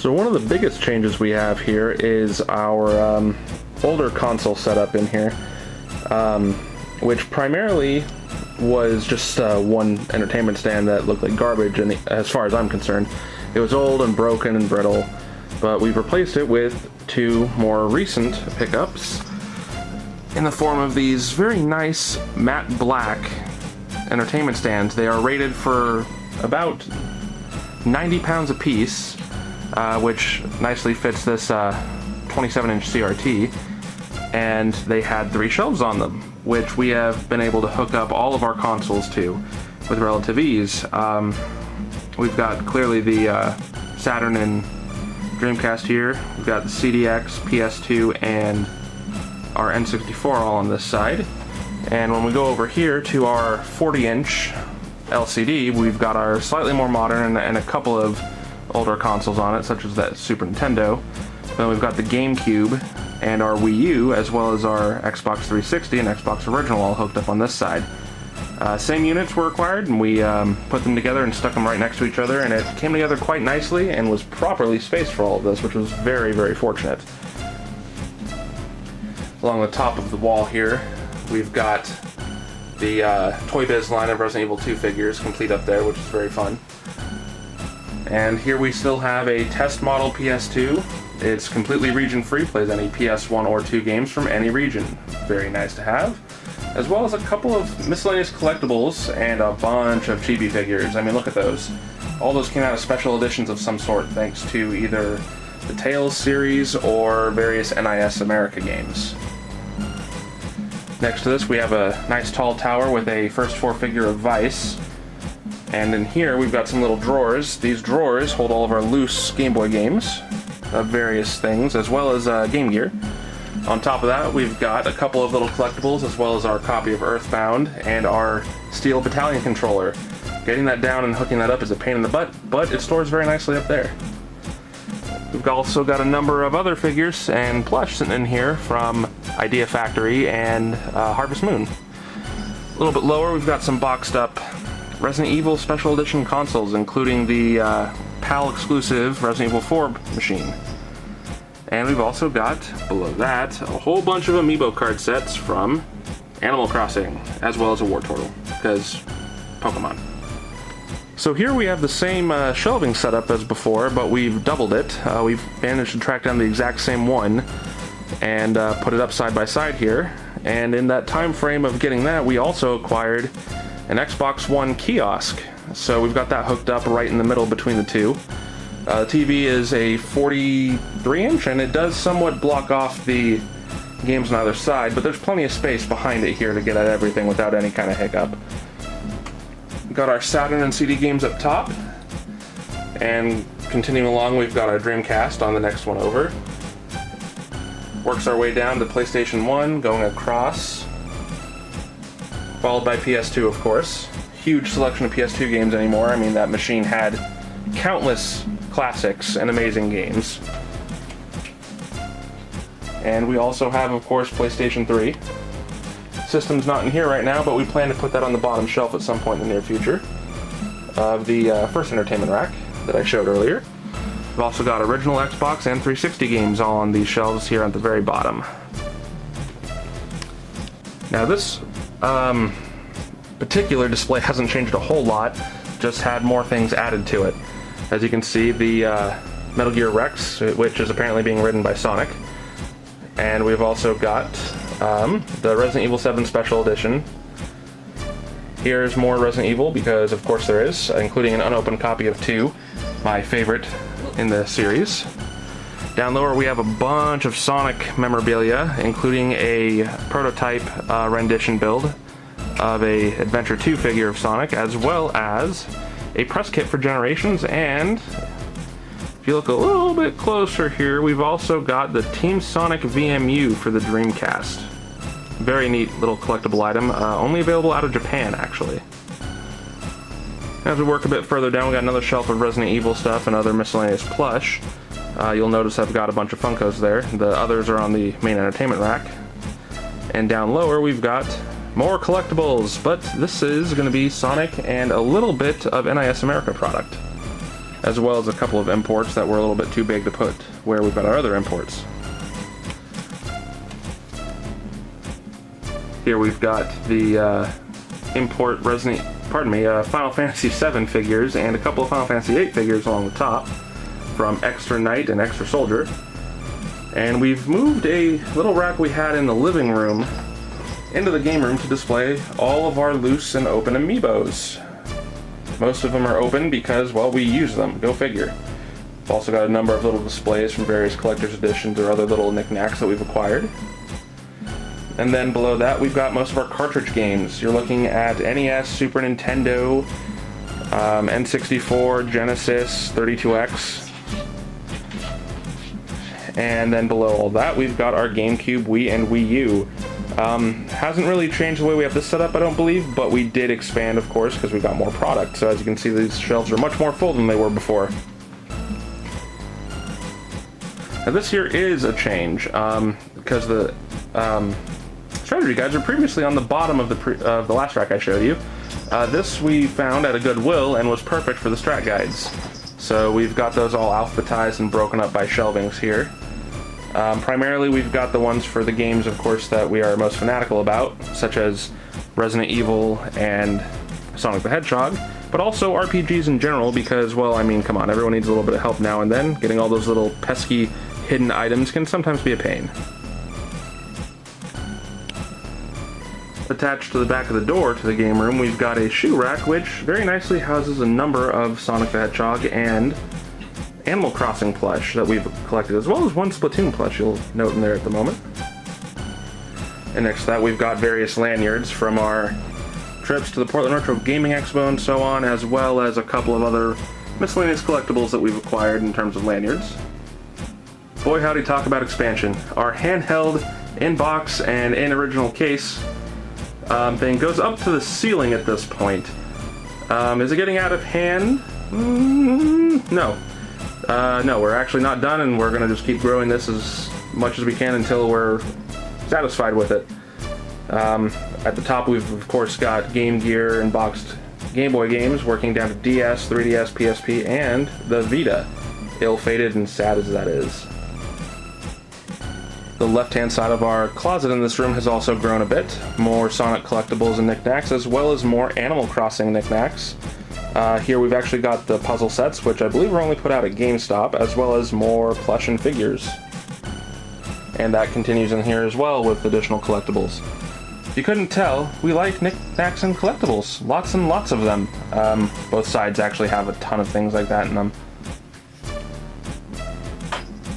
So one of the biggest changes we have here is our older console setup in here, which primarily was just one entertainment stand that looked like garbage, and as far as I'm concerned. It was old and broken and brittle, but we've replaced it with two more recent pickups in the form of these very nice matte black entertainment stands. They are rated for about 90 pounds a piece, which nicely fits this 27-inch CRT, and they had 3 shelves on them, which we have been able to hook up all of our consoles to with relative ease. We've got clearly the Saturn and Dreamcast here. We've got the CDX, PS2, and our N64 all on this side. And when we go over here to our 40-inch LCD, we've got our slightly more modern and a couple of older consoles on it, such as that Super Nintendo. Then we've got the GameCube and our Wii U, as well as our Xbox 360 and Xbox Original all hooked up on this side. Same units were acquired, and we put them together and stuck them right next to each other, and it came together quite nicely and was properly spaced for all of this, which was very, very fortunate. Along the top of the wall here, we've got the Toy Biz line of Resident Evil 2 figures complete up there, which is very fun. And here we still have a test model PS2. It's completely region-free, plays any PS1 or 2 games from any region. Very nice to have. As well as a couple of miscellaneous collectibles and a bunch of chibi figures. I mean, look at those. All those came out as special editions of some sort, thanks to either the Tales series or various NIS America games. Next to this, we have a nice tall tower with a first 4 figure of Vice. And in here, we've got some little drawers. These drawers hold all of our loose Game Boy games of various things, as well as Game Gear. On top of that, we've got a couple of little collectibles, as well as our copy of Earthbound and our Steel Battalion controller. Getting that down and hooking that up is a pain in the butt, but it stores very nicely up there. We've also got a number of other figures and plush sitting in here from Idea Factory and Harvest Moon. A little bit lower, we've got some boxed up Resident Evil Special Edition consoles, including the PAL exclusive Resident Evil 4 machine. And we've also got, below that, a whole bunch of amiibo card sets from Animal Crossing, as well as a War Turtle, because Pokemon. So here we have the same shelving setup as before, but we've doubled it. We've managed to track down the exact same one and put it up side by side here. And in that time frame of getting that, we also acquired an Xbox One kiosk. So we've got that hooked up right in the middle between the two. The TV is a 43-inch, and it does somewhat block off the games on either side, but there's plenty of space behind it here to get at everything without any kind of hiccup. We've got our Saturn and CD games up top, and continuing along, we've got our Dreamcast on the next one over. Works our way down to PlayStation 1, going across, followed by PS2, of course. Huge selection of PS2 games anymore. I mean, that machine had countless classics and amazing games. And we also have, of course, PlayStation 3. System's not in here right now, but we plan to put that on the bottom shelf at some point in the near future of the first entertainment rack that I showed earlier. We've also got original Xbox and 360 games all on these shelves here at the very bottom. Now this particular display hasn't changed a whole lot, just had more things added to it. As you can see, the Metal Gear Rex, which is apparently being ridden by Sonic. And we've also got the Resident Evil 7 Special Edition. Here's more Resident Evil, because of course there is, including an unopened copy of 2, my favorite in the series. Down lower we have a bunch of Sonic memorabilia, including a prototype rendition build of a Adventure 2 figure of Sonic, as well as a press kit for Generations, and if you look a little bit closer here, we've also got the Team Sonic VMU for the Dreamcast. Very neat little collectible item, only available out of Japan, actually. As we work a bit further down, we got another shelf of Resident Evil stuff and other miscellaneous plush. You'll notice I've got a bunch of Funkos there. The others are on the main entertainment rack. And down lower, we've got more collectibles, but this is going to be Sonic and a little bit of NIS America product. as well as a couple of imports that were a little bit too big to put where we've got our other imports. Here we've got the import Final Fantasy VII figures and a couple of Final Fantasy VIII figures along the top from Extra Knight and Extra Soldier. And we've moved a little rack we had in the living room into the game room to display all of our loose and open amiibos. Most of them are open because, well, we use them. Go figure. We've also got a number of little displays from various collector's editions or other little knickknacks that we've acquired. And then below that, we've got most of our cartridge games. You're looking at NES, Super Nintendo, N64, Genesis, 32X. And then below all that, we've got our GameCube, Wii, and Wii U. Hasn't really changed the way we have this set up, I don't believe, but we did expand, of course, because we've got more product. So as you can see, these shelves are much more full than they were before. Now this here is a change, because the strategy guides are previously on the bottom of the last rack I showed you. This we found at a Goodwill and was perfect for the strat guides. So we've got those all alphabetized and broken up by shelvings here. Primarily we've got the ones for the games, of course, that we are most fanatical about, such as Resident Evil and Sonic the Hedgehog, but also RPGs in general because, well, I mean, come on, everyone needs a little bit of help now and then. Getting all those little pesky hidden items can sometimes be a pain. Attached to the back of the door to the game room, we've got a shoe rack, which very nicely houses a number of Sonic the Hedgehog and Animal Crossing plush that we've collected, as well as one Splatoon plush you'll note in there at the moment. And next to that, we've got various lanyards from our trips to the Portland Retro Gaming Expo and so on, as well as a couple of other miscellaneous collectibles that we've acquired in terms of lanyards. Boy howdy, talk about expansion. Our handheld, in-box, and in-original case thing goes up to the ceiling at this point. Is it getting out of hand? No. No, we're actually not done, and we're going to just keep growing this as much as we can until we're satisfied with it. At the top, we've of course got Game Gear and boxed Game Boy games, working down to DS, 3DS, PSP, and the Vita, ill-fated and sad as that is. The left-hand side of our closet in this room has also grown a bit. More Sonic collectibles and knickknacks, as well as more Animal Crossing knickknacks. Here we've actually got the puzzle sets, which I believe were only put out at GameStop, as well as more plush and figures. And that continues in here as well with additional collectibles. If you couldn't tell, we like knickknacks and collectibles. Lots and lots of them. Both sides actually have a ton of things like that in them.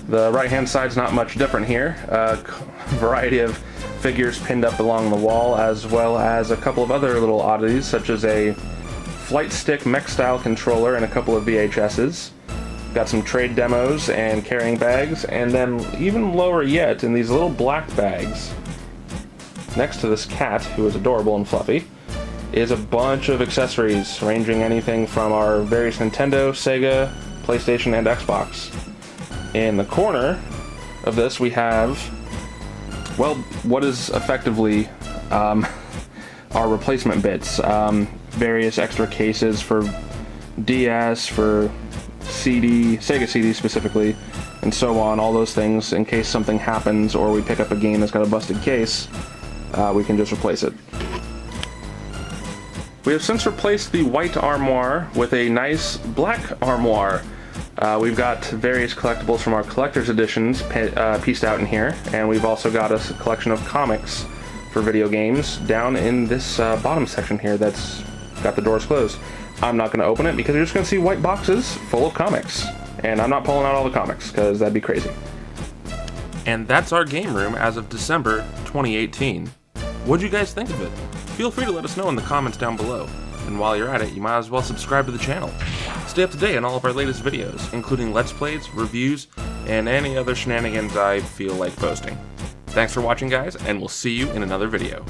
The right-hand side's not much different here. A variety of figures pinned up along the wall, as well as a couple of other little oddities, such as a flight stick mech-style controller and a couple of VHSs. Got some trade demos and carrying bags, and then even lower yet, in these little black bags, next to this cat, who is adorable and fluffy, is a bunch of accessories, ranging anything from our various Nintendo, Sega, PlayStation, and Xbox. In the corner of this, we have, well, what is effectively our replacement bits. Various extra cases for DS, for CD, Sega CD specifically, and so on, all those things, in case something happens or we pick up a game that's got a busted case, we can just replace it. We have since replaced the white armoire with a nice black armoire. We've got various collectibles from our collector's editions pieced out in here, and we've also got a collection of comics for video games down in this bottom section here that's got the doors closed. I'm not going to open it because you're just going to see white boxes full of comics, and I'm not pulling out all the comics because that'd be crazy. And that's our game room as of December 2018. What'd you guys think of it? Feel free to let us know in the comments down below. And while you're at it, you might as well subscribe to the channel. Stay up to date on all of our latest videos, including Let's Plays, reviews, and any other shenanigans I feel like posting. Thanks for watching, guys, and we'll see you in another video.